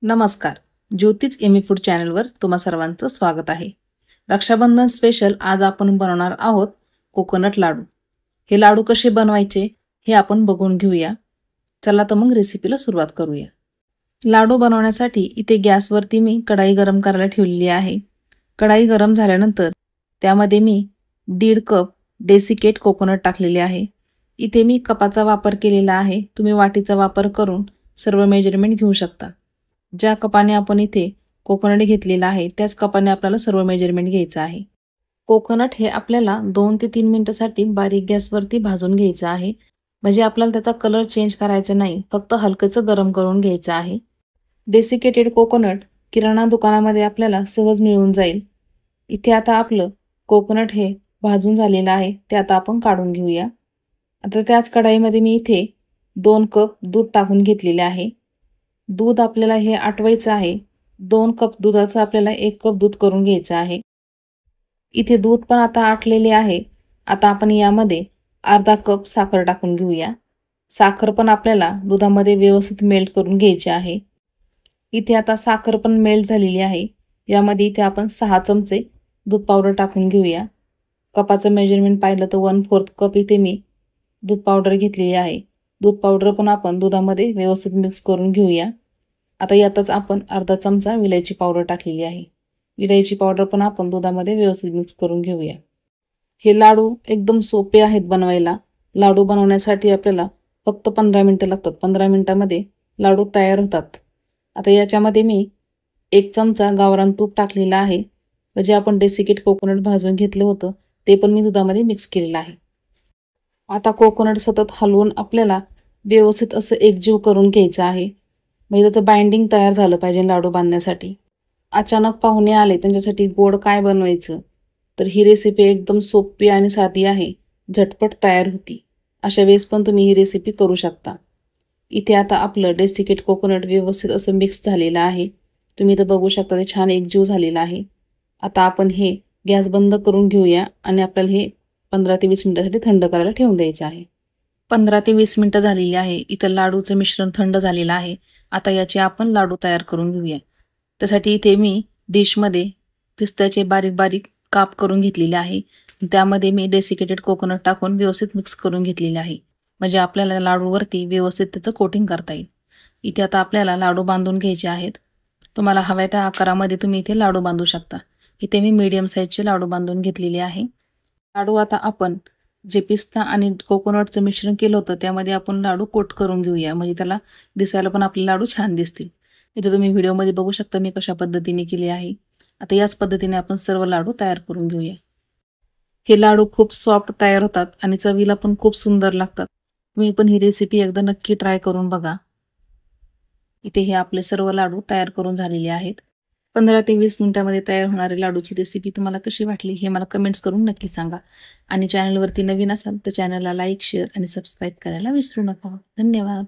नमस्कार. ज्योतिच Amy food चॅनलवर तुम्हा सर्वांचं स्वागत आहे. रक्षाबंधन स्पेशल आज आपण बनवणार आहोत कोकोनट लाडू. हे लाडू कसे बनवायचे हे आपण बघून घेऊया. चला तर मग रेसिपीला सुरुवात करूया. लाडू बनवण्यासाठी इथे गॅसवरती मी कढाई गरम करायला ठेवलेली आहे. कढाई गरम झाल्यानंतर त्यामध्ये मी 1.5 कप डेसिकेट कोकोनट टाकलेले आहे. इथे मी कपाचा वापर केलेला आहे. तुम्ही वाटीचा वापर करून सर्व मेजरमेंट घेऊ शकता. ज्या कपाने आपण इथे कोकोनट घेतलेला आहे त्याच कपाने आपल्याला सर्व मेजरमेंट घ्यायचं आहे. कोकोनट हे आपल्याला 2 ते 3 मिनिटांसाठी बारीक गॅसवरती भाजून घ्यायचं आहे. म्हणजे आपल्याला त्याचा कलर चेंज करायचा नाही, फक्त हलकंसं गरम करून घ्यायचं आहे. डेसिकेटेड कोकोनट किराणा दुकानामध्ये आपल्याला सहज मिळून जाईल. इथे आता आपलं कोकोनट हे भाजून झालेलं आहे, ते आता आपण काढून घेऊया. आता त्याच कढाईमध्ये मी इथे 2 कप दूध टाकून घेतलेले आहे. दूध आपल्याला हे आटवायचं आहे. 2 कप दुधाचं आपल्याला 1 कप दूध करून घ्यायचं आहे. इथे दूध पण आता आटलेले आहे. आता आपण यामध्ये अर्धा कप साखर टाकून घेऊया. साखर पण आपल्याला दुधामध्ये व्यवस्थित मेल्ट करून घ्यायची आहे. इथे आता साखर पण मेल्ट झालेली आहे. यामध्ये इथे आपण 6 चमचे दूध पावडर टाकून घेऊया. कपाचं मेजरमेंट पाहिलं तर 1/4 कप इथे मी दूध पावडर घेतलेली आहे. दूध पावडर पण आपण दुधामध्ये व्यवस्थित मिक्स करून घेऊया. आता यातच आपण अर्धा चमचा विलायची पावडर टाकलेली आहे. विलायची पावडर पण आपण दुधामध्ये व्यवस्थित मिक्स करून घेऊया. हे लाडू एकदम सोपे आहेत बनवायला. लाडू बनवण्यासाठी आपल्याला फक्त 15 मिनिटं लागतात. 15 मिनिटांमध्ये लाडू तयार होतात. आता याच्यामध्ये मी 1 चमचा गावरान तूप टाकलेला आहे. म्हणजे आपण डेसिकेट कोकोनट भाजून घेतलं होतं ते पण मी दुधामध्ये मिक्स केलेलं आहे. आता कोकोनट सतत हलवून आपल्याला व्यवस्थित असं एकजीव करून घ्यायचं आहे. म्हणजे त्याचं बाइंडिंग तयार झालं पाहिजे लाडू बांधण्यासाठी. अचानक पाहुणे आले त्यांच्यासाठी गोड काय बनवायचं, तर ही रेसिपी एकदम सोपी आणि साधी आहे. झटपट तयार होती. अशा वेळेस पण तुम्ही ही रेसिपी करू शकता. इथे आता आपलं डेसिकेट कोकोनट व्यवस्थित असं मिक्स झालेलं आहे. तुम्ही इथं बघू शकता ते छान एकजीव झालेलं आहे. आता आपण हे गॅस बंद करून घेऊया आणि आपल्याला हे 15 ते 20 मिनिटांसाठी थंड करायला ठेवून द्यायचं आहे. 15 ते 20 मिनिटं झालेली आहे. इथं लाडूचं मिश्रण थंड झालेलं आहे. आता याचे आपण लाडू तयार करून घेऊया. त्यासाठी इथे मी डिशमध्ये पिस्त्याचे बारीक बारीक काप करून घेतलेले आहे. त्यामध्ये मी डेसिकेटेड कोकोनट टाकून व्यवस्थित मिक्स करून घेतलेले आहे. म्हणजे आपल्याला लाडूवरती व्यवस्थित त्याचं कोटिंग करता येईल. इथे आता आपल्याला लाडू बांधून घ्यायचे आहेत. तुम्हाला हव्या त्या आकारामध्ये तुम्ही इथे लाडू बांधू शकता. इथे मी मीडियम साईजचे लाडू बांधून घेतलेले आहे. लाडू आता आपण जे पिस्ता आणि कोकोनटचं मिश्रण केलं होतं त्यामध्ये आपण लाडू कोट करून घेऊया. म्हणजे त्याला दिसायला पण आपले लाडू छान दिसतील. इथे तुम्ही व्हिडिओमध्ये बघू शकता मी कशा पद्धतीने केले आहे. आता याच पद्धतीने आपण सर्व लाडू तयार करून घेऊया. हे लाडू खूप सॉफ्ट तयार होतात आणि चवीला पण खूप सुंदर लागतात. तुम्ही पण ही रेसिपी एकदा नक्की ट्राय करून बघा. इथे हे आपले सर्व लाडू तयार करून झालेले आहेत. 15 ते 20 मिनिटांमध्ये तयार होणारी लाडूची रेसिपी तुम्हाला कशी वाटली हे मला कमेंट्स करून नक्की सांगा. आणि चॅनलवरती नवीन असाल तर चॅनलला लाईक, शेअर आणि सबस्क्राईब करायला विसरू नका. धन्यवाद.